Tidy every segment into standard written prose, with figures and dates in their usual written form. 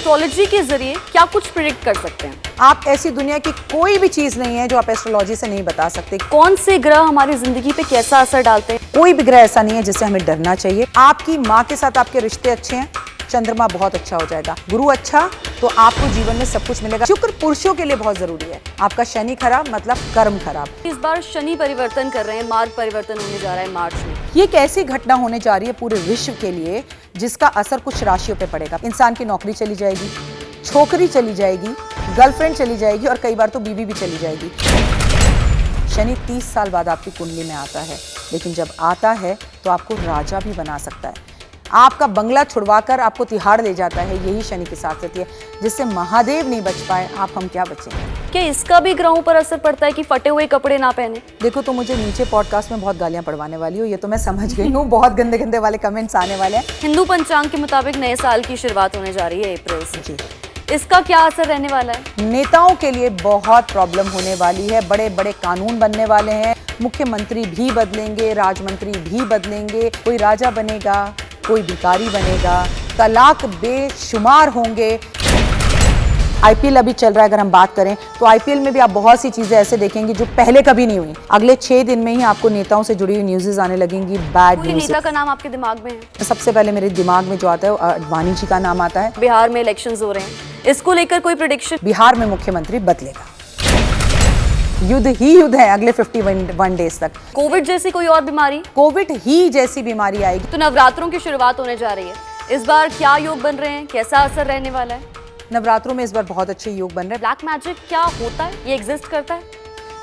Astrology के जरिए क्या कुछ प्रिडिक्ट कर सकते हैं? आप ऐसी दुनिया की कोई भी चीज नहीं है जो आप एस्ट्रोलॉजी से नहीं बता सकते। कौन से ग्रह हमारी जिंदगी पे कैसा असर डालते हैं? कोई भी ग्रह ऐसा नहीं है जिससे हमें डरना चाहिए। आपकी माँ के साथ आपके रिश्ते अच्छे हैं, चंद्रमा बहुत अच्छा हो जाएगा। गुरु अच्छा तो आपको जीवन में सब कुछ मिलेगा। शुक्र पुरुषों के लिए बहुत जरूरी है। आपका शनि खराब मतलब कर्म खराब। इस बार शनि परिवर्तन कर रहे हैं, मार्ग परिवर्तन होने जा रहा है मार्च में। ये एक ऐसी घटना होने जा रही है पूरे विश्व के लिए जिसका असर कुछ राशियों पे पड़ेगा। इंसान की नौकरी चली जाएगी, छोकरी चली जाएगी, गर्लफ्रेंड चली जाएगी और कई बार तो बीवी भी चली जाएगी। शनि 30 साल बाद आपकी कुंडली में आता है, लेकिन जब आता है तो आपको राजा भी बना सकता है। आपका बंगला छुड़वाकर आपको तिहाड़ ले जाता है। यही शनि की साथ है। जिससे महादेव नहीं बच पाए, आप हम क्या बचेंगे? क्या इसका भी ग्रहों पर असर पड़ता है कि फटे हुए कपड़े ना पहने? देखो, तो मुझे नीचे पॉडकास्ट में बहुत गालियां पड़वाने वाली हो, ये तो मैं समझ गई हूँ। बहुत गंदे गंदे वाले कमेंट्स आने वाले हैं। हिंदू पंचांग के मुताबिक नए साल की शुरुआत होने जा रही है अप्रैल से। जी, इसका क्या असर रहने वाला है? नेताओं के लिए बहुत प्रॉब्लम होने वाली है। बड़े बड़े कानून बनने वाले हैं। मुख्यमंत्री भी बदलेंगे, राजमंत्री भी बदलेंगे। कोई राजा बनेगा, कोई भिखारी बनेगा, तलाक बेशुमार होंगे। आईपीएल अभी चल रहा है, अगर हम बात करें तो आईपीएल में भी आप बहुत सी चीजें ऐसे देखेंगे जो पहले कभी नहीं हुई। अगले 6 दिन में ही आपको नेताओं से जुड़ी हुई न्यूज़ आने लगेंगी, बैड कोई न्यूज़। नेता का नाम आपके दिमाग में है? सबसे पहले मेरे दिमाग में जो आता है वो अडवाणी जी का नाम आता है। बिहार में इलेक्शंस हो रहे हैं, इसको लेकर कोई प्रेडिक्शन? बिहार में मुख्यमंत्री बदलेगा। युद्ध ही युद्ध है अगले 51 डेज तक। कोविड जैसी कोई और बीमारी? कोविड ही जैसी बीमारी आएगी। तो नवरात्रों की शुरुआत होने जा रही है, इस बार क्या योग बन रहे हैं, कैसा असर रहने वाला है? नवरात्रों में इस बार बहुत अच्छे योग बन रहे हैं। ब्लैक मैजिक क्या होता है, ये एग्जिस्ट करता है?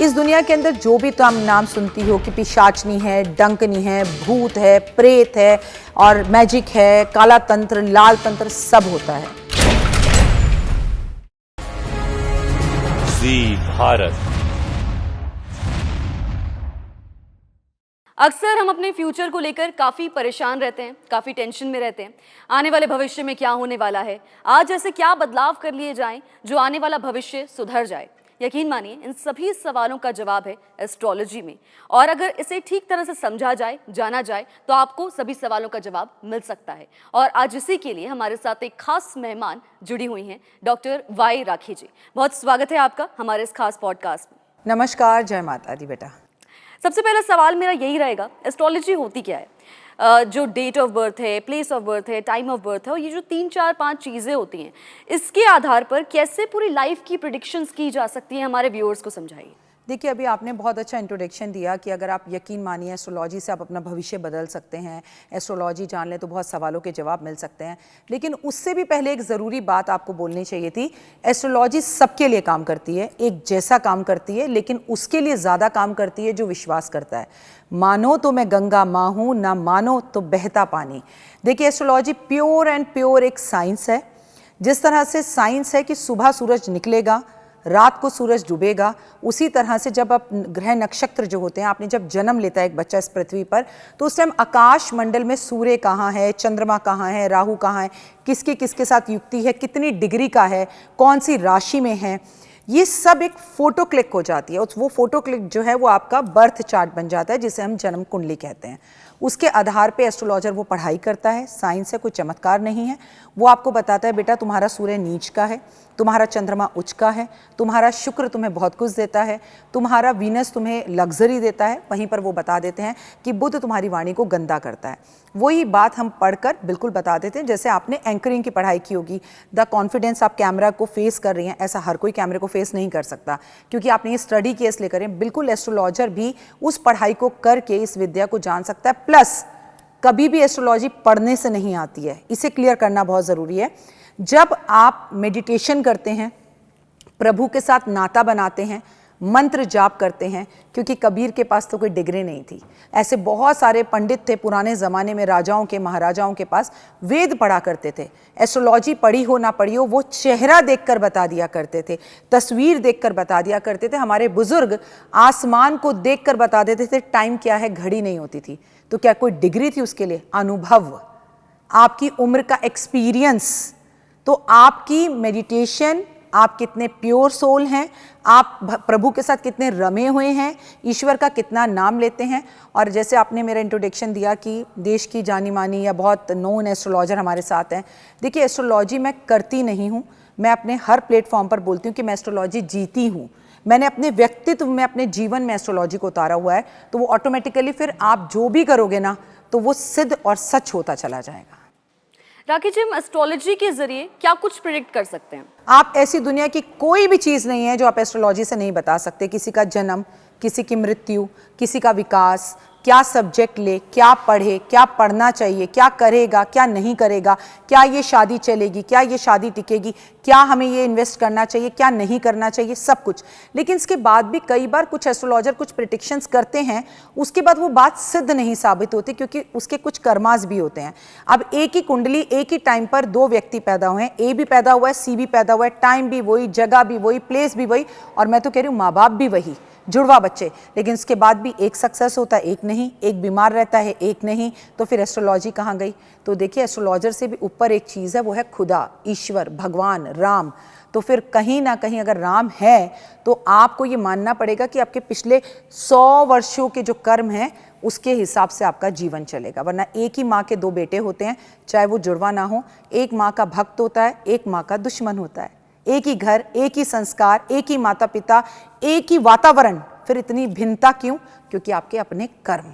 इस दुनिया के अंदर जो भी तुम नाम सुनती हो कि पिशाचनी है, डंकनी है, भूत है, प्रेत है और मैजिक है, काला तंत्र, लाल तंत्र, सब होता है। जी भारत। अक्सर हम अपने फ्यूचर को लेकर काफ़ी परेशान रहते हैं, काफ़ी टेंशन में रहते हैं। आने वाले भविष्य में क्या होने वाला है, आज ऐसे क्या बदलाव कर लिए जाएं जो आने वाला भविष्य सुधर जाए। यकीन मानिए, इन सभी सवालों का जवाब है एस्ट्रोलॉजी में। और अगर इसे ठीक तरह से समझा जाए, जाना जाए, तो आपको सभी सवालों का जवाब मिल सकता है। और आज इसी के लिए हमारे साथ एक खास मेहमान जुड़ी हुई हैं, डॉक्टर वाई राखी जी। बहुत स्वागत है आपका हमारे इस खास पॉडकास्ट में। नमस्कार, जय माता दी बेटा। सबसे पहला सवाल मेरा यही रहेगा, एस्ट्रोलॉजी होती क्या है? जो डेट ऑफ बर्थ है, प्लेस ऑफ बर्थ है, टाइम ऑफ बर्थ है, और ये जो 3 4 5 चीज़ें होती हैं, इसके आधार पर कैसे पूरी लाइफ की प्रेडिक्शंस की जा सकती हैं, हमारे व्यूअर्स को समझाइए। देखिए, अभी आपने बहुत अच्छा इंट्रोडक्शन दिया कि अगर आप यकीन मानिए एस्ट्रोलॉजी से आप अपना भविष्य बदल सकते हैं, एस्ट्रोलॉजी जान लें तो बहुत सवालों के जवाब मिल सकते हैं। लेकिन उससे भी पहले एक ज़रूरी बात आपको बोलनी चाहिए थी। एस्ट्रोलॉजी सबके लिए काम करती है, एक जैसा काम करती है, लेकिन उसके लिए ज़्यादा काम करती है जो विश्वास करता है। मानो तो मैं गंगा माँ हूँ, ना मानो तो बहता पानी। देखिए, एस्ट्रोलॉजी प्योर एंड प्योर एक साइंस है। जिस तरह से साइंस है कि सुबह सूरज निकलेगा, रात को सूरज डूबेगा, उसी तरह से जब आप ग्रह नक्षत्र जो होते हैं, आपने जब जन्म लेता है एक बच्चा इस पृथ्वी पर, तो उस टाइम आकाश मंडल में सूर्य कहाँ है, चंद्रमा कहाँ है, राहु कहाँ है, किसकी किसके साथ युक्ति है, कितनी डिग्री का है, कौन सी राशि में है, ये सब एक फोटो क्लिक हो जाती है। वो फोटो क्लिक जो है वो आपका बर्थ चार्ट बन जाता है, जिसे हम जन्म कुंडली कहते हैं। उसके आधार पे एस्ट्रोलॉजर वो पढ़ाई करता है। साइंस है, कोई चमत्कार नहीं है। वो आपको बताता है बेटा तुम्हारा सूर्य नीच का है, तुम्हारा चंद्रमा उच्च का है, तुम्हारा शुक्र तुम्हें बहुत कुछ देता है, तुम्हारा वीनस तुम्हें लग्जरी देता है। वहीं पर वो बता देते हैं कि बुध तुम्हारी वाणी को गंदा करता है। वही बात हम पढ़कर बिल्कुल बता देते हैं। जैसे आपने एंकरिंग की पढ़ाई की होगी, द कॉन्फिडेंस आप कैमरा को फेस कर रही हैं, ऐसा हर कोई कैमरे को फेस नहीं कर सकता, क्योंकि आपने ये स्टडी की इसलिए करें। बिल्कुल एस्ट्रोलॉजर भी उस पढ़ाई को करके इस विद्या को जान सकता है। प्लस कभी भी एस्ट्रोलॉजी पढ़ने से नहीं आती है, इसे क्लियर करना बहुत ज़रूरी है। जब आप मेडिटेशन करते हैं, प्रभु के साथ नाता बनाते हैं, मंत्र जाप करते हैं, क्योंकि कबीर के पास तो कोई डिग्री नहीं थी। ऐसे बहुत सारे पंडित थे पुराने ज़माने में, राजाओं के महाराजाओं के पास वेद पढ़ा करते थे। एस्ट्रोलॉजी पढ़ी हो ना पढ़ी हो, वो चेहरा देखकर बता दिया करते थे, तस्वीर देखकर बता दिया करते थे। हमारे बुजुर्ग आसमान को देखकर बता देते थे टाइम क्या है, घड़ी नहीं होती थी। तो क्या कोई डिग्री थी उसके लिए? अनुभव, आपकी उम्र का एक्सपीरियंस। तो आपकी मेडिटेशन आप कितने प्योर सोल हैं, आप प्रभु के साथ कितने रमे हुए हैं, ईश्वर का कितना नाम लेते हैं। और जैसे आपने मेरा इंट्रोडक्शन दिया कि देश की जानी मानी या बहुत नोन एस्ट्रोलॉजर हमारे साथ हैं। देखिए, एस्ट्रोलॉजी मैं करती नहीं हूँ, मैं अपने हर प्लेटफॉर्म पर बोलती हूँ कि मैं एस्ट्रोलॉजी जीती हूँ। मैंने अपने व्यक्तित्व में, अपने जीवन में एस्ट्रोलॉजी को उतारा हुआ है, तो वो ऑटोमेटिकली फिर आप जो भी करोगे ना तो वो सिद्ध और सच होता चला जाएगा। राखी जी, हम एस्ट्रोलॉजी के जरिए क्या कुछ प्रिडिक्ट कर सकते हैं? आप ऐसी दुनिया की कोई भी चीज़ नहीं है जो आप एस्ट्रोलॉजी से नहीं बता सकते। किसी का जन्म, किसी की मृत्यु, किसी का विकास, क्या सब्जेक्ट ले, क्या पढ़े, क्या पढ़ना चाहिए, क्या करेगा, क्या नहीं करेगा, क्या ये शादी चलेगी, क्या ये शादी टिकेगी, क्या हमें ये इन्वेस्ट करना चाहिए, क्या नहीं करना चाहिए, सब कुछ। लेकिन इसके बाद भी कई बार कुछ एस्ट्रोलॉजर कुछ प्रेडिक्शंस करते हैं, उसके बाद वो बात सिद्ध नहीं साबित होती, क्योंकि उसके कुछ कर्मास भी होते हैं। अब एक ही कुंडली, एक ही टाइम पर दो व्यक्ति पैदा हुए हैं, ए भी पैदा हुआ है, सी भी पैदा हुआ है, टाइम भी वही, जगह भी वही, प्लेस भी वही, और मैं तो कह रही हूँ माँ बाप भी वही, जुड़वा बच्चे, लेकिन उसके बाद भी एक सक्सेस होता है, एक नहीं, एक बीमार रहता है, एक नहीं, तो फिर एस्ट्रोलॉजी कहाँ गई? तो देखिए, एस्ट्रोलॉजर से भी ऊपर एक चीज़ है, वो है खुदा, ईश्वर, भगवान, राम। तो फिर कहीं ना कहीं अगर राम है तो आपको ये मानना पड़ेगा कि आपके पिछले 100 वर्षों के जो कर्म हैं उसके हिसाब से आपका जीवन चलेगा। वरना एक ही माँ के दो बेटे होते हैं, चाहे वो जुड़वा ना हो, एक माँ का भक्त होता है, एक माँ का दुश्मन होता है। एक ही घर, एक ही संस्कार, एक ही माता पिता, एक ही वातावरण, फिर इतनी भिन्नता क्यों? क्योंकि आपके अपने कर्म।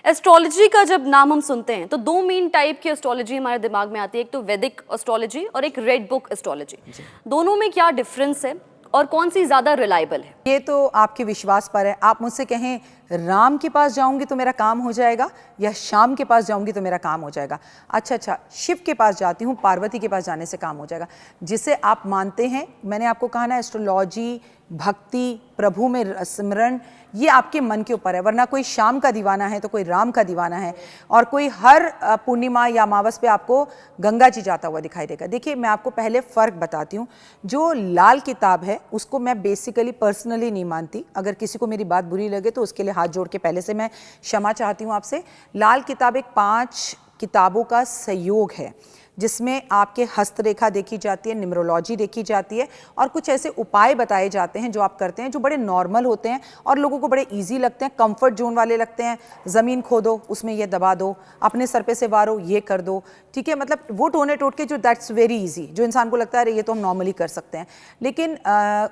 एस्ट्रोलॉजी का जब नाम हम सुनते हैं तो दो मेन टाइप की एस्ट्रोलॉजी हमारे दिमाग में आती है, एक तो वैदिक एस्ट्रोलॉजी और एक रेड बुक एस्ट्रोलॉजी। दोनों में क्या डिफरेंस है और कौन सी ज़्यादा रिलायबल है? ये तो आपके विश्वास पर है। आप मुझसे कहें राम के पास जाऊंगी तो मेरा काम हो जाएगा, या शाम के पास जाऊंगी तो मेरा काम हो जाएगा। अच्छा, शिव के पास जाती हूँ, पार्वती के पास जाने से काम हो जाएगा। जिसे आप मानते हैं, मैंने आपको कहा ना, एस्ट्रोलॉजी, भक्ति, प्रभु में स्मरण, ये आपके मन के ऊपर है। वरना कोई शाम का दीवाना है तो कोई राम का दीवाना है, और कोई हर पूर्णिमा या अमावस पे आपको गंगा जी जाता हुआ दिखाई देगा। देखिए, मैं आपको पहले फ़र्क बताती हूँ। जो लाल किताब है उसको मैं बेसिकली पर्सनली नहीं मानती। अगर किसी को मेरी बात बुरी लगे तो उसके लिए हाथ जोड़ के पहले से मैं क्षमा चाहती हूँ आपसे। लाल किताब एक 5 किताबों का सहयोग है, जिसमें आपके हस्तरेखा देखी जाती है, न्यूमरोलॉजी देखी जाती है, और कुछ ऐसे उपाय बताए जाते हैं जो आप करते हैं, जो बड़े नॉर्मल होते हैं और लोगों को बड़े इजी लगते हैं, कंफर्ट जोन वाले लगते हैं। ज़मीन खोदो, उसमें ये दबा दो, अपने सर पे से वारो, ये कर दो, ठीक है। मतलब वो टोने टोटके जो दैट्स वेरी इजी, जो इंसान को लगता है ये तो हम नॉर्मली कर सकते हैं, लेकिन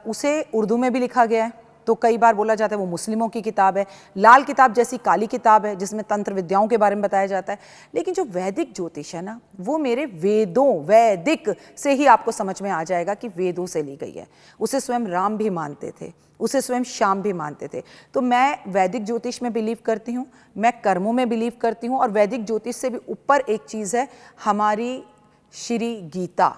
उसे उर्दू में भी लिखा गया है। तो कई बार बोला जाता है वो मुस्लिमों की किताब है। लाल किताब जैसी काली किताब है जिसमें तंत्र विद्याओं के बारे में बताया जाता है। लेकिन जो वैदिक ज्योतिष है ना, वो मेरे वेदों, वैदिक से ही आपको समझ में आ जाएगा कि वेदों से ली गई है। उसे स्वयं राम भी मानते थे, उसे स्वयं श्याम भी मानते थे। तो मैं वैदिक ज्योतिष में बिलीव करती हूँ, मैं कर्मों में बिलीव करती हूँ, और वैदिक ज्योतिष से भी ऊपर एक चीज़ है, हमारी श्री गीता।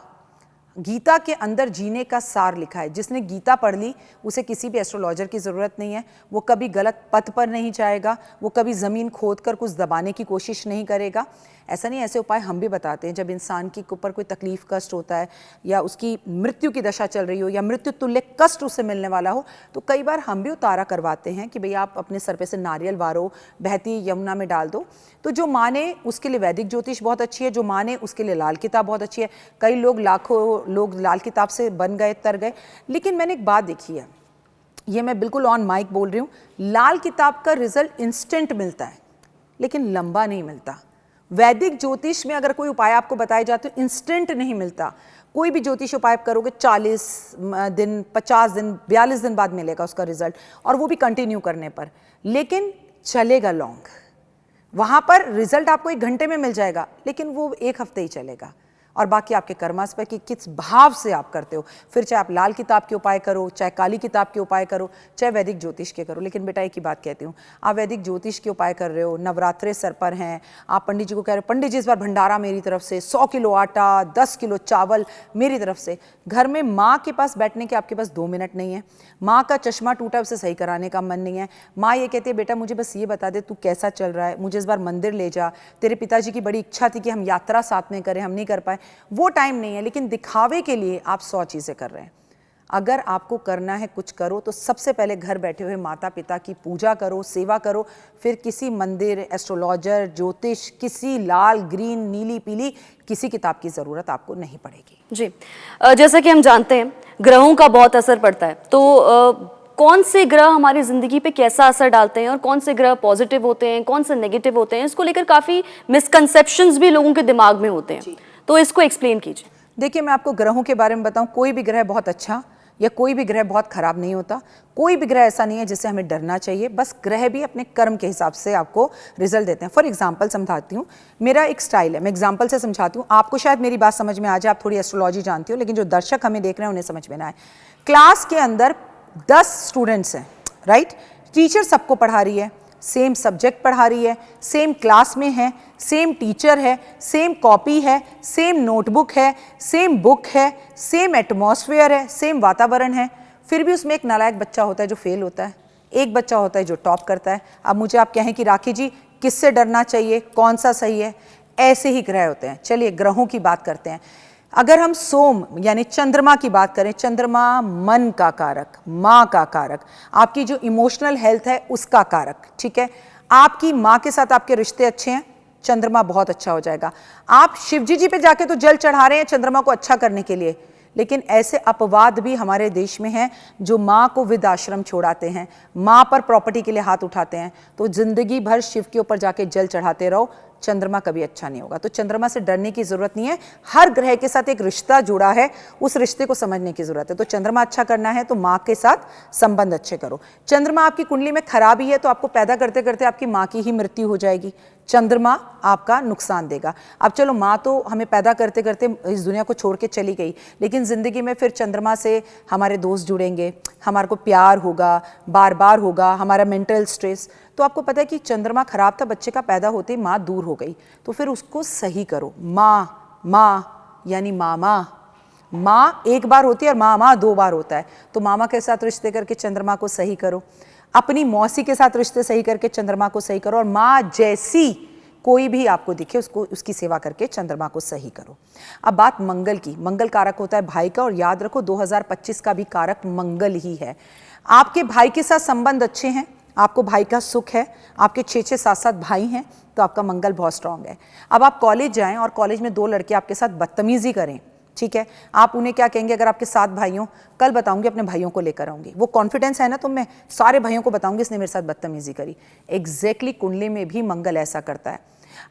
गीता के अंदर जीने का सार लिखा है। जिसने गीता पढ़ ली उसे किसी भी एस्ट्रोलॉजर की ज़रूरत नहीं है। वो कभी गलत पथ पर नहीं जाएगा, वो कभी ज़मीन खोदकर कुछ दबाने की कोशिश नहीं करेगा। ऐसा नहीं, ऐसे उपाय हम भी बताते हैं। जब इंसान के ऊपर कोई तकलीफ, कष्ट होता है, या उसकी मृत्यु की दशा चल रही हो, या मृत्यु तुल्य कष्ट उससे मिलने वाला हो, तो कई बार हम भी उतारा करवाते हैं कि भैया आप अपने सर पे से नारियल वारो, बहती यमुना में डाल दो। तो जो माने उसके लिए वैदिक ज्योतिष बहुत अच्छी है, जो माने उसके लिए लाल किताब बहुत अच्छी है। कई लोग, लाखों लोग लाल किताब से बन गए, तर गए। लेकिन मैंने एक बात देखी है, ये मैं बिल्कुल ऑन माइक बोल रही हूँ, लाल किताब का रिजल्ट इंस्टेंट मिलता है लेकिन लंबा नहीं मिलता। वैदिक ज्योतिष में अगर कोई उपाय आपको बताए जाते हैं, इंस्टेंट नहीं मिलता। कोई भी ज्योतिष उपाय करोगे 40 दिन, 50 दिन, 42 दिन बाद मिलेगा उसका रिजल्ट, और वो भी कंटिन्यू करने पर, लेकिन चलेगा लॉन्ग। वहाँ पर रिजल्ट आपको 1 घंटे में मिल जाएगा, लेकिन वो 1 हफ्ते ही चलेगा। और बाकी आपके कर्मास पर कि किस भाव से आप करते हो। फिर चाहे आप लाल किताब के उपाय करो, चाहे काली किताब के उपाय करो, चाहे वैदिक ज्योतिष के करो। लेकिन बेटा एक ही बात कहती हूँ, आप वैदिक ज्योतिष के उपाय कर रहे हो, नवरात्रे सर पर हैं, आप पंडित जी को कह रहे हो पंडित जी इस बार भंडारा मेरी तरफ से, 100 किलो आटा, 10 किलो चावल मेरी तरफ से। घर में माँ के पास बैठने के आपके पास 2 मिनट नहीं है। माँ का चश्मा टूटा, उसे सही कराने का मन नहीं है। माँ ये कहती है बेटा मुझे बस ये बता दे तू कैसा चल रहा है, मुझे इस बार मंदिर ले जा, तेरे पिताजी की बड़ी इच्छा थी कि हम यात्रा साथ में करें, हम नहीं कर पाए। वो टाइम नहीं है, लेकिन दिखावे के लिए आप 100 चीज़ें कर रहे हैं। अगर आपको करना है कुछ करो तो सबसे पहले घर बैठे हुए माता पिता की पूजा करो, सेवा करो, फिर किसी मंदिर, एस्ट्रोलॉजर, ज्योतिष, किसी लाल, ग्रीन, नीली, पीली किसी किताब की ज़रूरत आपको नहीं पड़ेगी। जी, जैसा कि हम जानते हैं ग्रहों का बहुत असर पड़ता है, तो कौन से ग्रह हमारी ज़िंदगी पे कैसा असर डालते हैं और कौन से ग्रह पॉजिटिव होते हैं, कौन से नेगेटिव होते हैं, इसको लेकर काफ़ी मिसकंसेप्शंस भी लोगों के दिमाग में होते हैं, तो इसको एक्सप्लेन कीजिए। देखिए, मैं आपको ग्रहों के बारे में बताऊं, कोई भी ग्रह बहुत अच्छा या कोई भी ग्रह बहुत खराब नहीं होता। कोई भी ग्रह ऐसा नहीं है जिससे हमें डरना चाहिए। बस ग्रह भी अपने कर्म के हिसाब से आपको रिजल्ट देते हैं। फॉर एग्जांपल समझाती हूँ, मेरा एक स्टाइल है, मैं एग्जांपल से समझाती हूँ। आपको शायद मेरी बात समझ में आ जाए, आप थोड़ी एस्ट्रोलॉजी जानती हो, लेकिन जो दर्शक हमें देख रहे हैं उन्हें समझ में ना आए। क्लास के अंदर 10 स्टूडेंट्स हैं, राइट? टीचर सबको पढ़ा रही है, सेम सब्जेक्ट पढ़ा रही है, सेम क्लास में है, सेम टीचर है, सेम कॉपी है, सेम नोटबुक है, सेम बुक है, सेम एटमॉस्फेयर है, सेम वातावरण है। फिर भी उसमें एक नालायक बच्चा होता है जो फेल होता है, एक बच्चा होता है जो टॉप करता है। अब मुझे आप कहें कि राखी जी किससे डरना चाहिए, कौन सा सही है? ऐसे ही ग्रह होते हैं। चलिए ग्रहों की बात करते हैं। अगर हम सोम यानी चंद्रमा की बात करें, चंद्रमा मन का कारक, माँ का कारक, आपकी जो इमोशनल हेल्थ है उसका कारक, ठीक है? आपकी माँ के साथ आपके रिश्ते अच्छे हैं, चंद्रमा बहुत अच्छा हो जाएगा। आप शिवजी जी पे जाके तो जल चढ़ा रहे हैं चंद्रमा को अच्छा करने के लिए, लेकिन ऐसे अपवाद भी हमारे देश में हैं जो माँ को वृद्धाश्रम छोड़ाते हैं, माँ पर प्रॉपर्टी के लिए हाथ उठाते हैं। तो जिंदगी भर शिव के ऊपर जाके जल चढ़ाते रहो, चंद्रमा कभी अच्छा नहीं होगा। तो चंद्रमा से डरने की जरूरत नहीं है। हर ग्रह के साथ एक रिश्ता जुड़ा है, उस रिश्ते को समझने की जरूरत है। तो चंद्रमा अच्छा करना है तो माँ के साथ संबंध अच्छे करो। चंद्रमा आपकी कुंडली में खराबी है तो आपको पैदा करते करते आपकी माँ की ही मृत्यु हो जाएगी। चंद्रमा आपका नुकसान देगा। अब चलो, माँ तो हमें पैदा करते करते इस दुनिया को छोड़ के चली गई, लेकिन ज़िंदगी में फिर चंद्रमा से हमारे दोस्त जुड़ेंगे, हमारे को प्यार होगा, बार बार होगा, हमारा मेंटल स्ट्रेस। तो आपको पता है कि चंद्रमा खराब था, बच्चे का पैदा होते ही माँ दूर हो गई, तो फिर उसको सही करो। माँ यानी मामा, माँ एक बार होती है और मामा 2 बार होता है। तो मामा के साथ रिश्ते करके चंद्रमा को सही करो, अपनी मौसी के साथ रिश्ते सही करके चंद्रमा को सही करो, और माँ जैसी कोई भी आपको दिखे उसको उसकी सेवा करके चंद्रमा को सही करो। अब बात मंगल की। मंगल कारक होता है भाई का, और याद रखो 2025 का भी कारक मंगल ही है। आपके भाई के साथ संबंध अच्छे हैं, आपको भाई का सुख है, आपके 6-6 7-7 भाई हैं, तो आपका मंगल बहुत स्ट्रांग है। अब आप कॉलेज जाएं और कॉलेज में 2 लड़के आपके साथ बदतमीजी करें, ठीक है? आप उन्हें क्या कहेंगे? अगर आपके 7 भाइयों, कल बताऊंगी अपने भाइयों को लेकर आऊंगी, वो कॉन्फिडेंस है ना तुम में, सारे भाइयों को बताऊंगी इसने मेरे साथ बदतमीजी करी। एग्जैक्टली कुंडली में भी मंगल ऐसा करता है।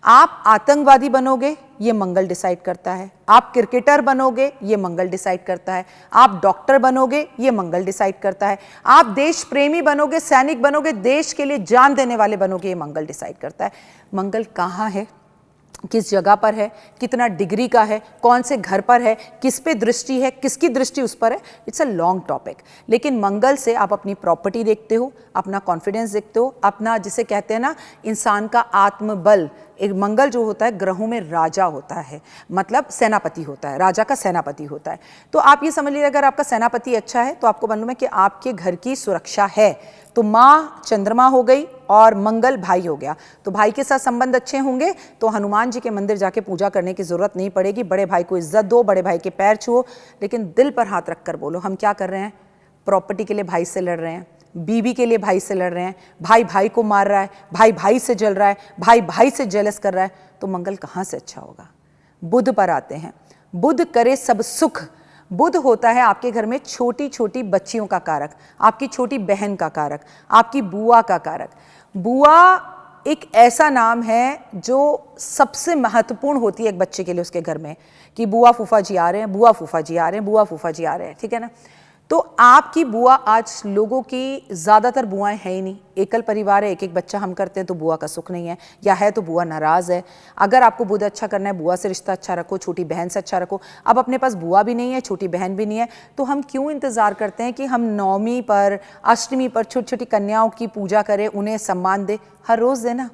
आप आतंकवादी बनोगे, ये मंगल डिसाइड करता है। आप क्रिकेटर बनोगे, ये मंगल डिसाइड करता है। आप डॉक्टर बनोगे, ये मंगल डिसाइड करता है। आप देश प्रेमी बनोगे, सैनिक बनोगे, देश के लिए जान देने वाले बनोगे, ये मंगल डिसाइड करता है। मंगल कहाँ है, किस जगह पर है, कितना डिग्री का है, कौन से घर पर है, किस पे दृष्टि है, किसकी दृष्टि उस पर है, इट्स अ लॉन्ग टॉपिक। लेकिन मंगल से आप अपनी प्रॉपर्टी देखते हो, अपना कॉन्फिडेंस देखते हो, अपना जिसे कहते हैं ना इंसान का आत्मबल। एक मंगल जो होता है ग्रहों में राजा होता है, मतलब सेनापति होता है, राजा का सेनापति होता है। तो आप ये समझ लीजिए, अगर आपका सेनापति अच्छा है तो आपको मालूम है कि आपके घर की सुरक्षा है। तो माँ चंद्रमा हो गई और मंगल भाई हो गया, तो भाई के साथ संबंध अच्छे होंगे तो हनुमान जी के मंदिर जाके पूजा करने की जरूरत नहीं पड़ेगी। बड़े भाई को इज्जत दो, बड़े भाई के पैर छुओ, लेकिन दिल पर हाथ रखकर बोलो हम क्या कर रहे हैं? प्रॉपर्टी के लिए भाई से लड़ रहे हैं, बीवी के लिए भाई से लड़ रहे हैं, भाई भाई को मार रहा है, भाई भाई से जल रहा है, भाई भाई से जेलस कर रहा है, तो मंगल कहाँ से अच्छा होगा? बुध पर आते हैं। बुध करे सब सुख। बुध होता है आपके घर में छोटी छोटी बच्चियों का कारक, आपकी छोटी बहन का कारक, आपकी बुआ का कारक। बुआ एक ऐसा नाम है जो सबसे महत्वपूर्ण होती है एक बच्चे के लिए उसके घर में, कि बुआ फूफा जी आ रहे हैं, बुआ फूफा जी आ रहे हैं, बुआ फूफा जी आ रहे हैं, ठीक है ना? तो आपकी बुआ, आज लोगों की ज़्यादातर बुआएं हैं ही नहीं, एकल परिवार है, एक एक बच्चा हम करते हैं, तो बुआ का सुख नहीं है, या है तो बुआ नाराज़ है। अगर आपको बुध अच्छा करना है, बुआ से रिश्ता अच्छा रखो, छोटी बहन से अच्छा रखो। अब अपने पास बुआ भी नहीं है, छोटी बहन भी नहीं है, तो हम क्यों इंतज़ार करते हैं कि हम नवमी पर, अष्टमी पर छोटी छोटी कन्याओं की पूजा करें, उन्हें सम्मान दें? हर रोज़ देना।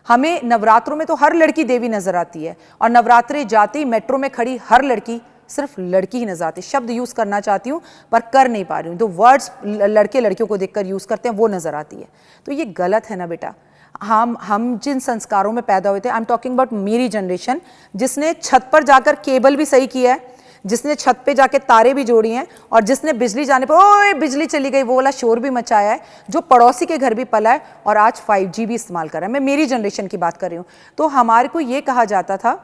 हमें नवरात्रों में तो हर लड़की देवी नजर आती है, और नवरात्रे जाते ही मेट्रो में खड़ी हर लड़की सिर्फ लड़की ही नजर आती है। शब्द यूज करना चाहती हूँ पर कर नहीं पा रही हूँ, तो वर्ड्स लड़के लड़कियों को देखकर यूज करते हैं, वो नजर आती है। तो ये गलत है ना बेटा। हम जिन संस्कारों में पैदा हुए थे, आई एम टॉकिंग अबाउट मेरी जनरेशन, जिसने छत पर जाकर केबल भी सही किया है, जिसने छत पे जाके तारे भी जोड़ी हैं, और जिसने बिजली जाने पर ओए बिजली चली गई वो वाला शोर भी मचाया है, जो पड़ोसी के घर भी पला है और आज 5G भी इस्तेमाल कर रहा है। मैं मेरी जनरेशन की बात कर रही हूँ। तो हमारे को ये कहा जाता था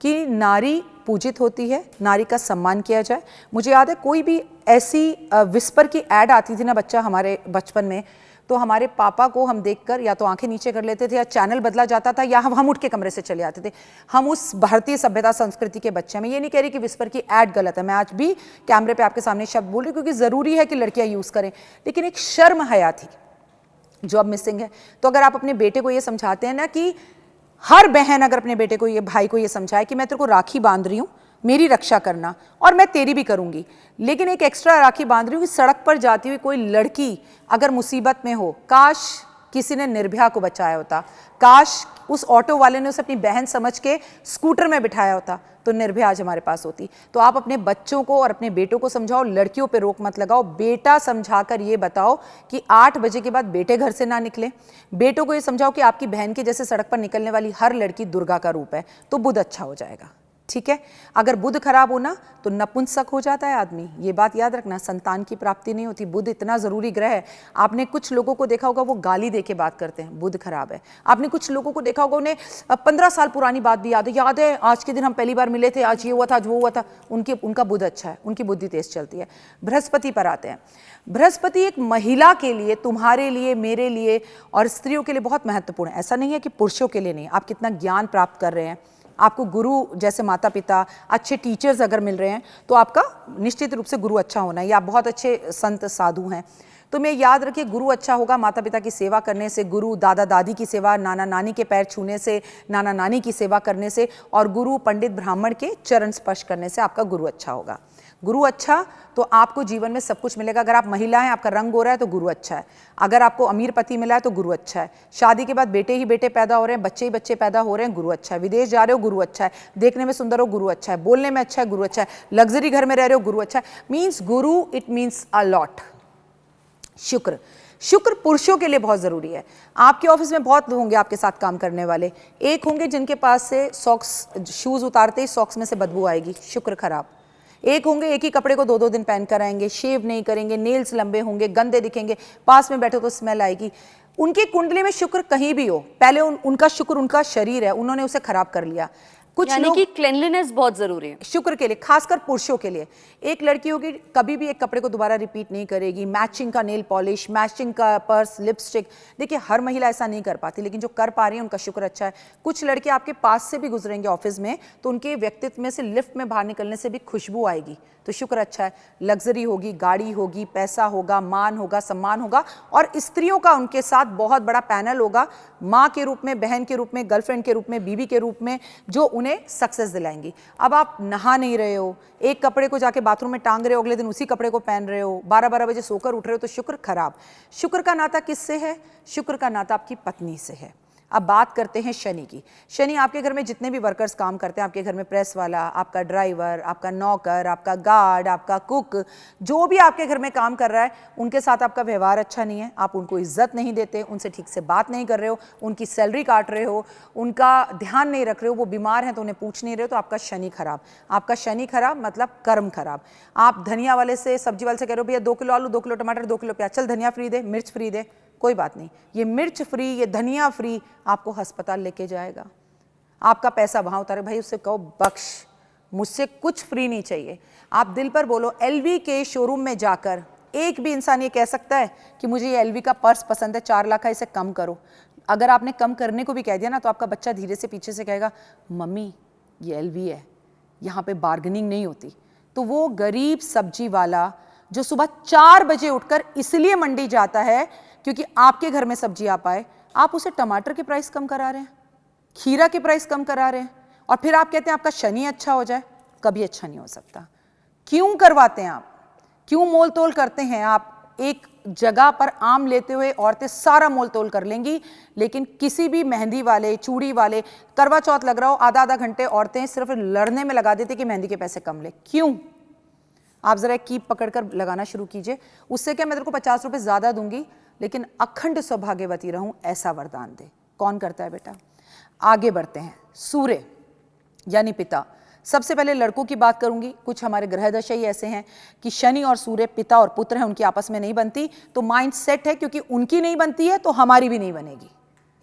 कि नारी पूजित होती है, नारी का सम्मान किया जाए। मुझे याद है कोई भी ऐसी विस्पर की ऐड आती थी ना बच्चा हमारे बचपन में, तो हमारे पापा को हम देखकर या तो आंखें नीचे कर लेते थे या चैनल बदला जाता था या हम उठ के कमरे से चले आते थे। हम उस भारतीय सभ्यता संस्कृति के बच्चे हैं। मैं ये नहीं कह रही कि विस्पर की ऐड गलत है, मैं आज भी कैमरे पे आपके सामने शब्द बोल रही हूँ क्योंकि ज़रूरी है कि लड़कियाँ यूज़ करें, लेकिन एक शर्म हया थी जो अब मिसिंग है। तो अगर आप अपने बेटे को ये समझाते हैं ना कि हर बहन अगर अपने बेटे को, ये भाई को ये समझाए कि मैं तेरे को राखी बांध रही हूँ, मेरी रक्षा करना और मैं तेरी भी करूँगी, लेकिन एक एक्स्ट्रा राखी बांध रही हूँ कि सड़क पर जाती हुई कोई लड़की अगर मुसीबत में हो, काश किसी ने निर्भया को बचाया होता, काश उस ऑटो वाले ने उसे अपनी बहन समझ के स्कूटर में बिठाया होता तो निर्भया आज हमारे पास होती। तो आप अपने बच्चों को और अपने बेटों को समझाओ, लड़कियों पे रोक मत लगाओ। बेटा समझाकर ये बताओ कि 8 बजे के बाद बेटे घर से ना निकले। बेटों को ये समझाओ कि आपकी बहन के जैसे सड़क पर निकलने वाली हर लड़की दुर्गा का रूप है, तो बुध अच्छा हो जाएगा। ठीक है, अगर बुध खराब होना तो नपुंसक हो जाता है आदमी, ये बात याद रखना, संतान की प्राप्ति नहीं होती। बुध इतना जरूरी ग्रह है। आपने कुछ लोगों को देखा होगा वो गाली दे के बात करते हैं, बुध खराब है। आपने कुछ लोगों को देखा होगा उन्हें 15 साल पुरानी बात भी याद है, आज के दिन हम पहली बार मिले थे, आज ये हुआ था, आज वो हुआ था। उनका बुध अच्छा है, उनकी बुद्धि तेज चलती है। बृहस्पति पर आते हैं। बृहस्पति एक महिला के लिए, तुम्हारे लिए, मेरे लिए और स्त्रियों के लिए बहुत महत्वपूर्ण है। ऐसा नहीं है कि पुरुषों के लिए नहीं। आप कितना ज्ञान प्राप्त कर रहे हैं, आपको गुरु जैसे माता पिता, अच्छे टीचर्स अगर मिल रहे हैं तो आपका निश्चित रूप से गुरु अच्छा होना है, या आप बहुत अच्छे संत साधु हैं तो मैं याद रखिए गुरु अच्छा होगा माता पिता की सेवा करने से, गुरु दादा दादी की सेवा, नाना नानी के पैर छूने से, नाना नानी की सेवा करने से, और गुरु पंडित ब्राह्मण के चरण स्पर्श करने से आपका गुरु अच्छा होगा। गुरु अच्छा तो आपको जीवन में सब कुछ मिलेगा। अगर आप महिला हैं, आपका रंग गोरा है तो गुरु अच्छा है। अगर आपको अमीर पति मिला है तो गुरु अच्छा है। शादी के बाद बेटे ही बेटे पैदा हो रहे हैं, बच्चे ही बच्चे पैदा हो रहे हैं, गुरु अच्छा है। विदेश जा रहे हो, गुरु अच्छा है। देखने में सुंदर हो, गुरु अच्छा है। बोलने में अच्छा है, गुरु अच्छा है। लग्जरी घर में रह रहे हो, गुरु अच्छा है। Means Guru, it means a lot. शुक्र पुरुषों के लिए बहुत जरूरी है। आपके ऑफिस में बहुत लोग होंगे आपके साथ काम करने वाले, एक होंगे जिनके पास से सॉक्स, शूज उतारते ही सॉक्स में से बदबू आएगी, शुक्र खराब। एक होंगे एक ही कपड़े को 2-2 दिन पहन कर आएंगे, शेव नहीं करेंगे, नेल्स लंबे होंगे, गंदे दिखेंगे, पास में बैठो तो स्मेल आएगी। उनकी कुंडली में शुक्र कहीं भी हो, पहले उनका शुक्र, उनका शरीर है, उन्होंने उसे खराब कर लिया। कुछ यानी कि क्लेanलीनेस बहुत जरूरी है शुक्र के लिए, खासकर पुरुषों के लिए। एक लड़की होगी कभी भी एक कपड़े को दोबारा रिपीट नहीं करेगी, मैचिंग का नेल पॉलिश, मैचिंग का पर्स, लिपस्टिक। देखिए हर महिला ऐसा नहीं कर पाती, लेकिन जो कर पा रही है उनका शुक्र अच्छा है। कुछ लड़के आपके पास से भी गुजरेंगे ऑफिस में तो उनके व्यक्तित्व में से, लिफ्ट में बाहर निकलने से भी खुशबू आएगी, तो शुक्र अच्छा है। लग्जरी होगी, गाड़ी होगी, पैसा होगा, मान होगा, सम्मान होगा, और स्त्रियों का उनके साथ बहुत बड़ा पैनल होगा, माँ के रूप में, बहन के रूप में, गर्लफ्रेंड के रूप में, बीवी के रूप में, जो उन्हें सक्सेस दिलाएंगी। अब आप नहा नहीं रहे हो, एक कपड़े को जाके बाथरूम में टांग रहे हो, अगले दिन उसी कपड़े को पहन रहे हो, 12-12 बजे सोकर उठ रहे हो, तो शुक्र खराब। शुक्र का नाता किससे है? शुक्र का नाता आपकी पत्नी से है। अब बात करते हैं शनि की। शनि आपके घर में जितने भी वर्कर्स काम करते हैं, आपके घर में प्रेस वाला, आपका ड्राइवर, आपका नौकर, आपका गार्ड, आपका कुक, जो भी आपके घर में काम कर रहा है, उनके साथ आपका व्यवहार अच्छा नहीं है, आप उनको इज्जत नहीं देते, उनसे ठीक से बात नहीं कर रहे हो, उनकी सैलरी काट रहे हो, उनका ध्यान नहीं रख रहे हो, वो बीमार हैं तो उन्हें पूछ नहीं रहे हो, तो आपका शनि खराब। आपका शनि खराब मतलब कर्म खराब। आप धनिया वाले से, सब्जी वाले से कह रहे हो भैया 2 किलो आलू, 2 किलो टमाटर, 2 किलो प्याज, चल धनिया फ्री दे, मिर्च फ्री दे, कोई बात नहीं, ये मिर्च फ्री, ये धनिया फ्री आपको अस्पताल लेके जाएगा। आपका पैसा वहां उतारे, भाई उससे कहो बख्श, मुझसे कुछ फ्री नहीं चाहिए। आप दिल पर बोलो, एलवी के शोरूम में जाकर एक भी इंसान ये कह सकता है कि मुझे ये एलवी का पर्स पसंद है, 4 लाख का, इसे कम करो। अगर आपने कम करने को भी कह दिया ना, तो आपका बच्चा धीरे से पीछे से कहेगा मम्मी ये एलवी है, यहाँ पे बार्गेनिंग नहीं होती। तो वो गरीब सब्जी वाला जो सुबह 4 बजे उठकर इसलिए मंडी जाता है क्योंकि आपके घर में सब्जी आ पाए, आप उसे टमाटर के प्राइस कम करा रहे हैं, खीरा के प्राइस कम करा रहे हैं, और फिर आप कहते हैं आपका शनि अच्छा हो जाए। कभी अच्छा नहीं हो सकता। क्यों करवाते हैं आप? क्यों मोल तोल करते हैं आप? एक जगह पर आम लेते हुए औरतें सारा मोल तोल कर लेंगी, लेकिन किसी भी मेहंदी वाले, चूड़ी वाले, करवा चौथ लग रहा हो, आधा घंटे औरतें सिर्फ लड़ने में लगा देती कि मेहंदी के पैसे कम ले। क्यों? आप जरा एक कीप पकड़कर लगाना शुरू कीजिए, उससे क्या मैं तेरे को 50 रुपए ज्यादा दूंगी, लेकिन अखंड सौभाग्यवती रहूं, ऐसा वरदान दे। कौन करता है बेटा? आगे बढ़ते हैं। सूर्य यानी पिता। सबसे पहले लड़कों की बात करूंगी। कुछ हमारे ग्रह दशा ही ऐसे हैं कि शनि और सूर्य पिता और पुत्र हैं, उनकी आपस में नहीं बनती, तो माइंड सेट है क्योंकि उनकी नहीं बनती है तो हमारी भी नहीं बनेगी।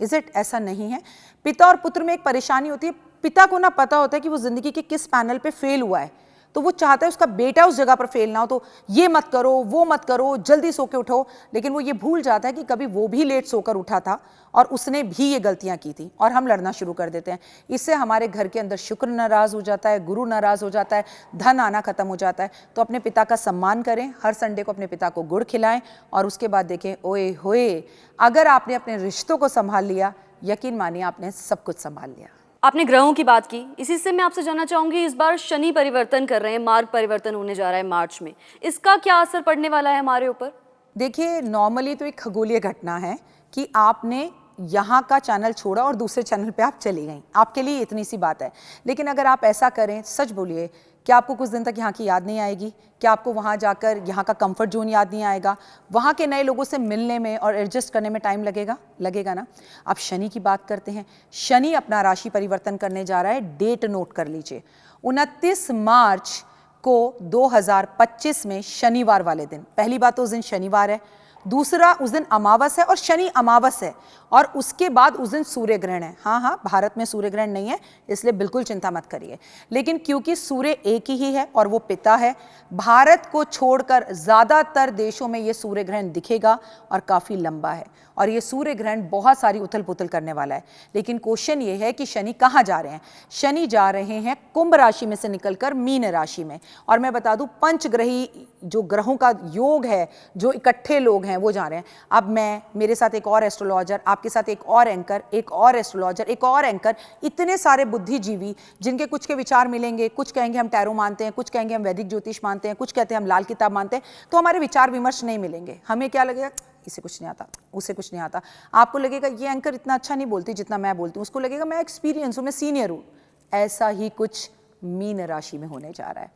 Is it? ऐसा नहीं है। पिता और पुत्र में एक परेशानी होती है, पिता को ना पता होता है कि वो जिंदगी के किस पैनल पे फेल हुआ है, तो वो चाहता है उसका बेटा उस जगह पर फेल ना हो, तो ये मत करो, वो मत करो, जल्दी सो के उठो। लेकिन वो ये भूल जाता है कि कभी वो भी लेट सोकर उठा था और उसने भी ये गलतियां की थी, और हम लड़ना शुरू कर देते हैं। इससे हमारे घर के अंदर शुक्र नाराज हो जाता है, गुरु नाराज हो जाता है, धन आना खत्म हो जाता है। तो अपने पिता का सम्मान करें, हर संडे को अपने पिता को गुड़ खिलाएं, और उसके बाद देखें, ओए होए, अगर आपने अपने रिश्तों को संभाल लिया, यकीन मानिए आपने सब कुछ संभाल लिया। आपने ग्रहों की बात की, इसी से मैं आपसे जानना चाहूंगी, इस बार शनि परिवर्तन कर रहे हैं, मार्ग परिवर्तन होने जा रहा है मार्च में, इसका क्या असर पड़ने वाला है हमारे ऊपर? देखिए, नॉर्मली तो एक खगोलीय घटना है कि आपने यहाँ का चैनल छोड़ा और दूसरे चैनल पे आप चली गई, आपके लिए इतनी सी बात है। लेकिन अगर आप ऐसा करें, सच बोलिए, क्या आपको कुछ दिन तक यहाँ की याद नहीं आएगी? क्या आपको वहाँ जाकर यहाँ का कंफर्ट जोन याद नहीं आएगा? वहाँ के नए लोगों से मिलने में और एडजस्ट करने में टाइम लगेगा ना। अब शनि की बात करते हैं। शनि अपना राशि परिवर्तन करने जा रहा है, डेट नोट कर लीजिए, 29 मार्च को 2025 में शनिवार वाले दिन। पहली बात तो उस दिन शनिवार है, दूसरा उस दिन अमावस है और शनि अमावस है, और उसके बाद उस दिन सूर्य ग्रहण है। हाँ, भारत में सूर्य ग्रहण नहीं है, इसलिए बिल्कुल चिंता मत करिए। लेकिन क्योंकि सूर्य एक ही है और वो पिता है, भारत को छोड़कर ज्यादातर देशों में ये सूर्य ग्रहण दिखेगा और काफी लंबा है, और ये सूर्य ग्रहण बहुत सारी उथल पुथल करने वाला है। लेकिन क्वेश्चन ये है कि शनि कहाँ जा रहे हैं? शनि जा रहे हैं कुंभ राशि में से निकलकर मीन राशि में। और मैं बता दूं, पंचग्रही जो ग्रहों का योग है, जो इकट्ठे लोग हैं, वो जा रहे हैं। अब मैं, मेरे साथ एक और एस्ट्रोलॉजर, आपके साथ एक और एंकर, एक और एस्ट्रोलॉजर, एक और एंकर, इतने सारे बुद्धिजीवी जिनके कुछ के विचार मिलेंगे। कुछ कहेंगे हम टैरो मानते हैं, कुछ कहेंगे हम वैदिक ज्योतिष मानते हैं, कुछ कहते हैं हम लाल किताब मानते हैं। तो हमारे विचार विमर्श नहीं मिलेंगे। हमें क्या लगेगा, इसे कुछ नहीं आता, उसे कुछ नहीं आता। आपको लगेगा ये एंकर इतना अच्छा नहीं बोलती जितना मैं बोलती हूँ, उसको लगेगा मैं एक्सपीरियंस हूँ, मैं सीनियर हूँ। ऐसा ही कुछ मीन राशि में होने जा रहा है।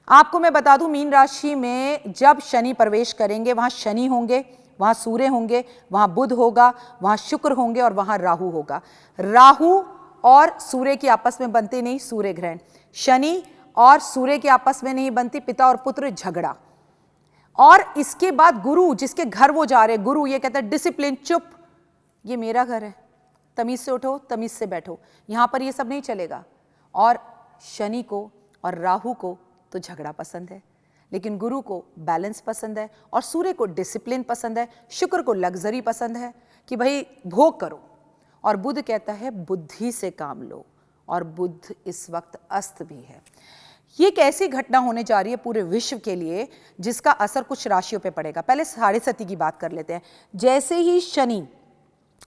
आपको मैं बता दूं, मीन राशि में जब शनि प्रवेश करेंगे, वहां शनि होंगे, वहां सूर्य होंगे, वहां बुध होगा, वहां शुक्र होंगे और वहां राहु होगा। राहु और सूर्य की आपस में बनती नहीं सूर्य ग्रहण, शनि और सूर्य की आपस में नहीं बनती पिता और पुत्र झगड़ा। और इसके बाद गुरु, जिसके घर वो जा रहे, गुरु ये कहता है डिसिप्लिन, चुप, ये मेरा घर है, तमीज से उठो, तमीज से बैठो, यहां पर ये सब नहीं चलेगा। और शनि को और राहु को तो झगड़ा पसंद है, लेकिन गुरु को बैलेंस पसंद है, और सूर्य को डिसिप्लिन पसंद है, शुक्र को लग्जरी पसंद है कि भाई भोग करो, और बुध कहता है बुद्धि से काम लो, और बुध इस वक्त अस्त भी है। ये एक ऐसी घटना होने जा रही है पूरे विश्व के लिए जिसका असर कुछ राशियों पे पड़ेगा। पहले साढ़े सती की बात कर लेते हैं। जैसे ही शनि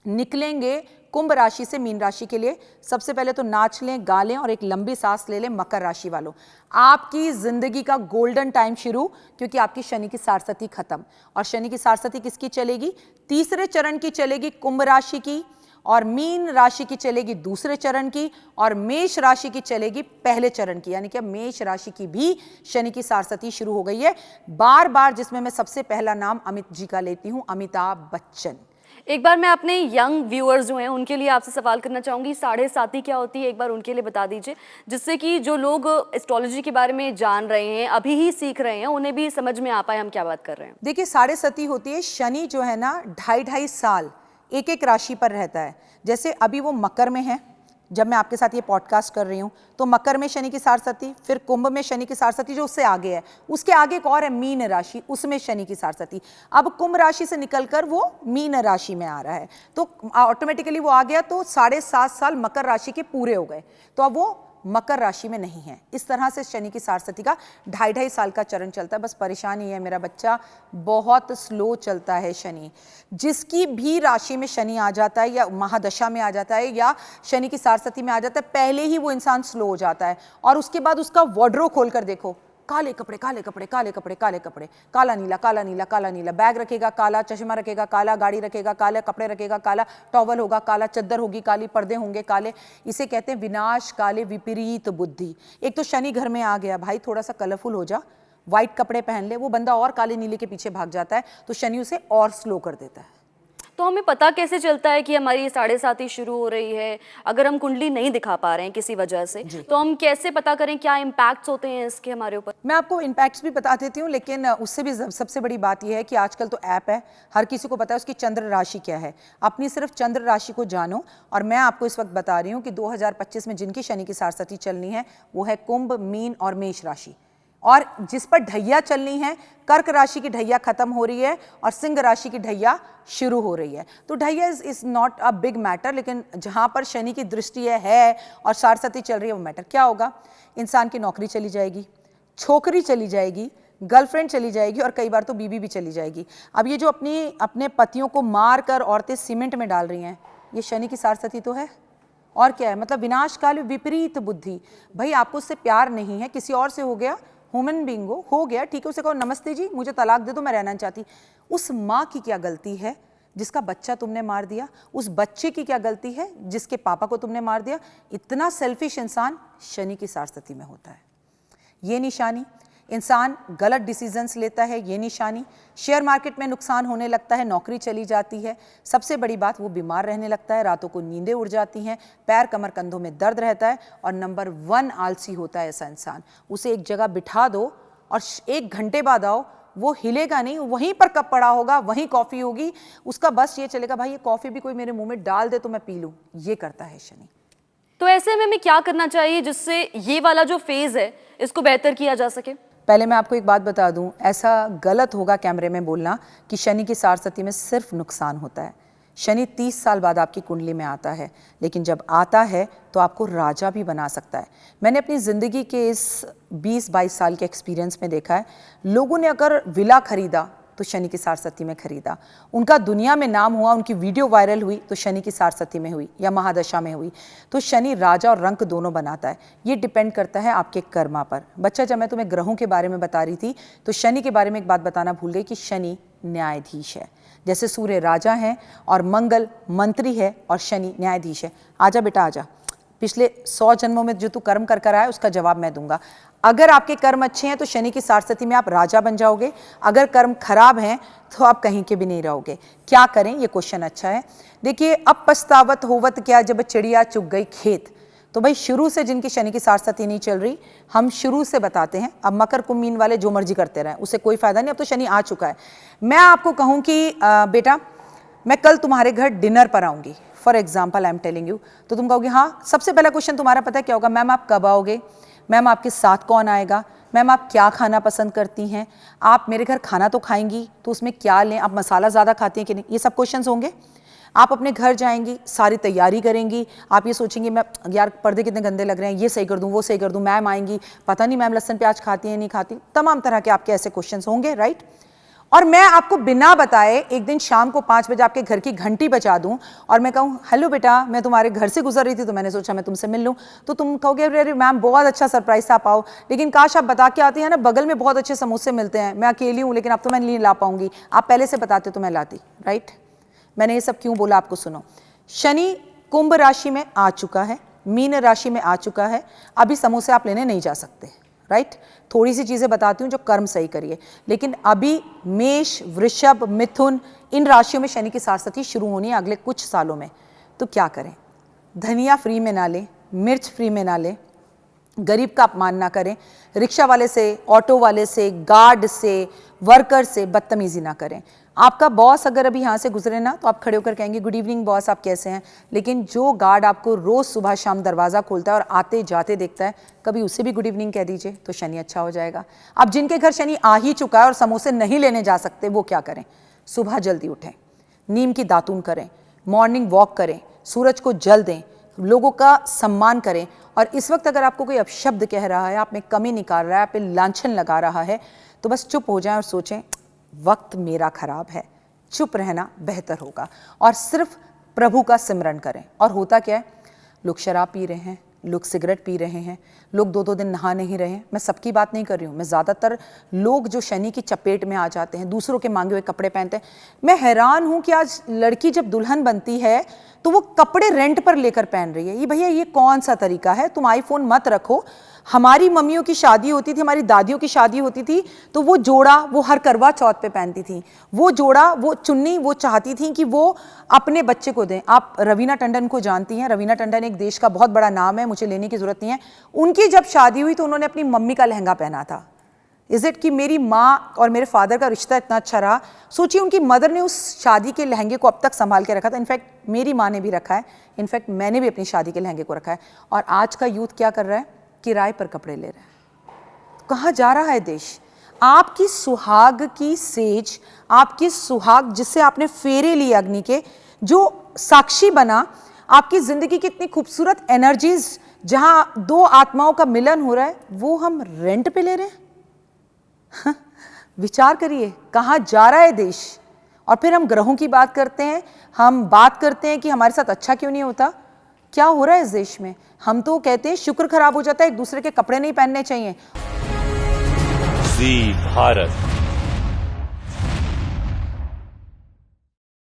निकलेंगे कुंभ राशि से मीन राशि के लिए, सबसे पहले तो नाच लें, गा लें और एक लंबी सांस ले लें। मकर राशि वालों, आपकी जिंदगी का गोल्डन टाइम शुरू, क्योंकि आपकी शनि की सारसती खत्म। और शनि की सारसती किसकी चलेगी? तीसरे चरण की चलेगी, कुंभ राशि की, और मीन राशि की चलेगी दूसरे चरण की, और मेष राशि की चलेगी पहले चरण की। यानी कि मेष राशि की भी शनि की सारसती शुरू हो गई है बार बार, जिसमें मैं सबसे पहला नाम अमित जी का लेती हूं, अमिताभ बच्चन। एक बार मैं अपने यंग व्यूअर्स जो हैं उनके लिए आपसे सवाल करना चाहूँगी, साढ़े साती क्या होती है, एक बार उनके लिए बता दीजिए, जिससे कि जो लोग एस्ट्रोलॉजी के बारे में जान रहे हैं, अभी ही सीख रहे हैं, उन्हें भी समझ में आ पाए हम क्या बात कर रहे हैं। देखिए, साढ़े सती होती है, शनि जो है ना 2.5 साल एक एक राशि पर रहता है। जैसे अभी वो मकर में है, जब मैं आपके साथ ये पॉडकास्ट कर रही हूँ, तो मकर में शनि की सारसती, फिर कुंभ में शनि की सारसती जो उससे आगे है, उसके आगे एक और है मीन राशि, उसमें शनि की सारसती। अब कुंभ राशि से निकलकर वो मीन राशि में आ रहा है, तो ऑटोमेटिकली वो आ गया, तो 7.5 साल मकर राशि के पूरे हो गए, तो अब वो मकर राशि में नहीं है। इस तरह से शनि की सारसती का 2.5 साल का चरण चलता है। बस परेशानी है मेरा बच्चा, बहुत स्लो चलता है शनि। जिसकी भी राशि में शनि आ जाता है, या महादशा में आ जाता है, या शनि की सारसती में आ जाता है, पहले ही वो इंसान स्लो हो जाता है। और उसके बाद उसका वार्डरोब खोल कर देखो, काले कपड़े, काले कपड़े, काले कपड़े, काले कपड़े, काला नीला, काला नीला, काला नीला, बैग रखेगा काला, चश्मा रखेगा काला, गाड़ी रखेगा काला, कपड़े रखेगा काला, टॉवल होगा काला, चद्दर होगी काली, पर्दे होंगे काले। इसे कहते हैं विनाश काले विपरीत बुद्धि। एक तो शनि घर में आ गया, भाई थोड़ा सा कलरफुल हो जा, व्हाइट कपड़े पहन ले, वो बंदा और काले नीले के पीछे भाग जाता है, तो शनि उसे और स्लो कर देता है। तो हमें पता कैसे चलता है कि हमारी ये 7.5 शुरू हो रही है? अगर हम कुंडली नहीं दिखा पा रहे हैं किसी वजह से, तो हम कैसे पता करें क्या इम्पैक्ट्स होते हैं इसके हमारे ऊपर? मैं आपको इम्पैक्ट्स भी बता देती हूँ, लेकिन उससे भी सबसे बड़ी बात यह है कि आजकल तो ऐप है, हर किसी को पता है उसकी चंद्र राशि क्या है। अपनी सिर्फ चंद्र राशि को जानो। और मैं आपको इस वक्त बता रही हूँ कि 2025 में जिनकी शनि की सारस्वती चलनी है वो है कुंभ, मीन और मेष राशि। और जिस पर ढैया चलनी है, कर्क राशि की ढैया खत्म हो रही है और सिंह राशि की ढैया शुरू हो रही है। तो dhaiya is not a big matter, लेकिन जहां पर शनि की दृष्टि है और सारस्वती चल रही है वो मैटर। क्या होगा? इंसान की नौकरी चली जाएगी, छोकरी चली जाएगी, गर्लफ्रेंड चली जाएगी और कई बार तो बीबी भी चली जाएगी। अब ये जो अपने पतियों को मार कर औरतें सीमेंट में डाल रही हैं, ये शनि की सारस्वती तो है। और क्या है? मतलब विनाश काल विपरीत बुद्धि। भाई आपको उससे प्यार नहीं है, किसी और से हो गया, ह्यूमन बीइंग हो गया, ठीक है, उसे कहो नमस्ते जी मुझे तलाक दे दो, मैं रहना नहीं चाहती। उस माँ की क्या गलती है जिसका बच्चा तुमने मार दिया? उस बच्चे की क्या गलती है जिसके पापा को तुमने मार दिया? इतना सेल्फिश इंसान शनि की सारस्वती में होता है। ये निशानी, इंसान गलत डिसीजंस लेता है, ये निशानी। शेयर मार्केट में नुकसान होने लगता है, नौकरी चली जाती है। सबसे बड़ी बात, वो बीमार रहने लगता है, रातों को नींदें उड़ जाती हैं, पैर कमर कंधों में दर्द रहता है। और नंबर 1 आलसी होता है ऐसा इंसान। उसे एक जगह बिठा दो और 1 घंटे बाद आओ, वो हिलेगा नहीं, वहीं पर कप पड़ा होगा, वहीं कॉफ़ी होगी, उसका बस ये चलेगा भाई ये कॉफ़ी भी कोई मेरे मुंह में डाल दे तो मैं पी लूँ। ये करता है शनि। तो ऐसे में हमें क्या करना चाहिए जिससे ये वाला जो फेज है इसको बेहतर किया जा सके? पहले मैं आपको एक बात बता दूं, ऐसा गलत होगा कैमरे में बोलना कि शनि की सारस्वती में सिर्फ नुकसान होता है। शनि 30 साल बाद आपकी कुंडली में आता है, लेकिन जब आता है तो आपको राजा भी बना सकता है। मैंने अपनी ज़िंदगी के इस 20-22 साल के एक्सपीरियंस में देखा है, लोगों ने अगर विला खरीदा तो शनि की सारस्वती में खरीदा, उनका दुनिया में नाम हुआ, उनकी वीडियो वायरल हुई तो शनि की सारस्वती में हुई या महादशा में हुई। तो शनि राजा और रंक दोनों बनाता है। ये डिपेंड करता है आपके कर्मा पर। बच्चा, जब मैं तुम्हें ग्रहों के बारे में बता रही थी तो शनि के बारे में एक बात बताना भूल गई कि शनि न्यायाधीश है। जैसे सूर्य राजा है और मंगल मंत्री है और शनि न्यायाधीश है। आजा बेटा आजा, पिछले 100 जन्मों में जो तू कर्म कर कर आया उसका जवाब मैं दूंगा। अगर आपके कर्म अच्छे हैं तो शनि की सारस्वती में आप राजा बन जाओगे, अगर कर्म खराब हैं तो आप कहीं के भी नहीं रहोगे। क्या करें? ये क्वेश्चन अच्छा है। देखिए, अब पछतावत होवत क्या जब चिड़िया चुग गई खेत। तो भाई शुरू से जिनकी शनि की सारस्वती नहीं चल रही, हम शुरू से बताते हैं। अब मकर कुंभ मीन वाले जो मर्जी करते रहें, उससे कोई फायदा नहीं, अब तो शनि आ चुका है। मैं आपको कहूँ कि बेटा मैं कल तुम्हारे घर डिनर पर आऊँगी, for example I am telling you, तो तुम कहोगे हाँ। सबसे पहला क्वेश्चन तुम्हारा पता है क्या होगा? मैम आप कब आओगे? मैम आपके साथ कौन आएगा? मैम आप क्या खाना पसंद करती हैं? आप मेरे घर खाना तो खाएंगी तो उसमें क्या लें? आप मसाला ज़्यादा खाती हैं कि नहीं? ये सब क्वेश्चंस होंगे। आप अपने घर जाएंगी, सारी तैयारी करेंगी, आप ये सोचेंगी मैं यार पर्दे कितने गंदे लग रहे हैं, ये सही कर दूँ वो सही कर दूँ। मैम आएंगी, पता नहीं मैम लहसुन प्याज खाती हैं नहीं खाती। तमाम तरह के आपके ऐसे क्वेश्चंस होंगे, राइट? और मैं आपको बिना बताए एक दिन शाम को 5 बजे आपके घर की घंटी बजा दूं और मैं कहूं हेलो बेटा, मैं तुम्हारे घर से गुजर रही थी तो मैंने सोचा मैं तुमसे मिल लूं। तो तुम कहोगे अरे मैम बहुत अच्छा सरप्राइज था, आप आओ, लेकिन काश आप बता के आती है ना, बगल में बहुत अच्छे समोसे मिलते हैं, मैं अकेली हूं लेकिन अब तो मैं नहीं ला पाऊंगी। आप पहले से बताते तो मैं लाती, राइट? मैंने ये सब क्यों बोला आपको सुनो। शनि कुंभ राशि में आ चुका है, मीन राशि में आ चुका है, अभी समोसे आप लेने नहीं जा सकते, राइट? थोड़ी सी चीज़ें बताती हूँ जो कर्म सही करिए। लेकिन अभी मेष, वृषभ, मिथुन, इन राशियों में शनि की सारस्वती शुरू होनी है अगले कुछ सालों में। तो क्या करें? धनिया फ्री में ना लें, मिर्च फ्री में ना लें, गरीब का अपमान ना करें, रिक्शा वाले से, ऑटो वाले से, गार्ड से, वर्कर से बदतमीजी ना करें। आपका बॉस अगर अभी यहाँ से गुजरे ना तो आप खड़े होकर कहेंगे गुड इवनिंग बॉस, आप कैसे हैं? लेकिन जो गार्ड आपको रोज़ सुबह शाम दरवाज़ा खोलता है और आते जाते देखता है, कभी उसे भी गुड इवनिंग कह दीजिए तो शनि अच्छा हो जाएगा। अब जिनके घर शनि आ ही चुका है और समोसे नहीं लेने जा सकते, वो क्या करें? सुबह जल्दी उठें, नीम की दातून करें, मॉर्निंग वॉक करें, सूरज को जल दें, लोगों का सम्मान करें। और इस वक्त अगर आपको कोई अपशब्द कह रहा है, आप में कमी निकाल रहा है, आप पे लांछन लगा रहा है, तो बस चुप हो जाएं और सोचें वक्त मेरा खराब है, चुप रहना बेहतर होगा और सिर्फ प्रभु का सिमरन करें। और होता क्या है? लोग शराब पी रहे हैं, लोग सिगरेट पी रहे हैं, लोग 2-2 दिन नहा नहीं रहे हैं। मैं सबकी बात नहीं कर रही हूँ, मैं ज़्यादातर लोग जो शनि की चपेट में आ जाते हैं, दूसरों के मांगे हुए कपड़े पहनते हैं। मैं हैरान हूँ कि आज लड़की जब दुल्हन बनती है तो वो कपड़े रेंट पर लेकर पहन रही है। ये भैया ये कौन सा तरीका है? तुम आईफोन मत रखो। हमारी मम्मियों की शादी होती थी, हमारी दादियों की शादी होती थी, तो वो जोड़ा वो हर करवा चौथ पे पहनती थी। वो जोड़ा, वो चुन्नी वो चाहती थी कि वो अपने बच्चे को दें। आप रवीना टंडन को जानती हैं। रवीना टंडन एक देश का बहुत बड़ा नाम है, मुझे लेने की जरूरत नहीं है। उनकी जब शादी हुई तो उन्होंने अपनी मम्मी का लहंगा पहना था। इज इट कि मेरी माँ और मेरे फादर का रिश्ता इतना अच्छा रहा? सोचिए उनकी मदर ने उस शादी के लहंगे को अब तक संभाल के रखा था। इनफैक्ट मेरी माँ ने भी रखा है, इनफैक्ट मैंने भी अपनी शादी के लहंगे को रखा है। और आज का यूथ क्या कर रहा है? किराए पर कपड़े ले रहा है। कहाँ जा रहा है देश? आपकी सुहाग की सेज, आपकी सुहाग जिससे आपने फेरे लिए अग्नि के, जो साक्षी बना, आपकी जिंदगी की इतनी खूबसूरत एनर्जीज जहां दो आत्माओं का मिलन हो रहा है, वो हम रेंट पे ले रहे हैं। विचार करिए कहाँ जा रहा है देश। और फिर हम ग्रहों की बात करते हैं, हम बात करते हैं कि हमारे साथ अच्छा क्यों नहीं होता। क्या हो रहा है इस देश में? हम तो कहते हैं शुक्र खराब हो जाता है, एक दूसरे के कपड़े नहीं पहनने चाहिए। जी भारत।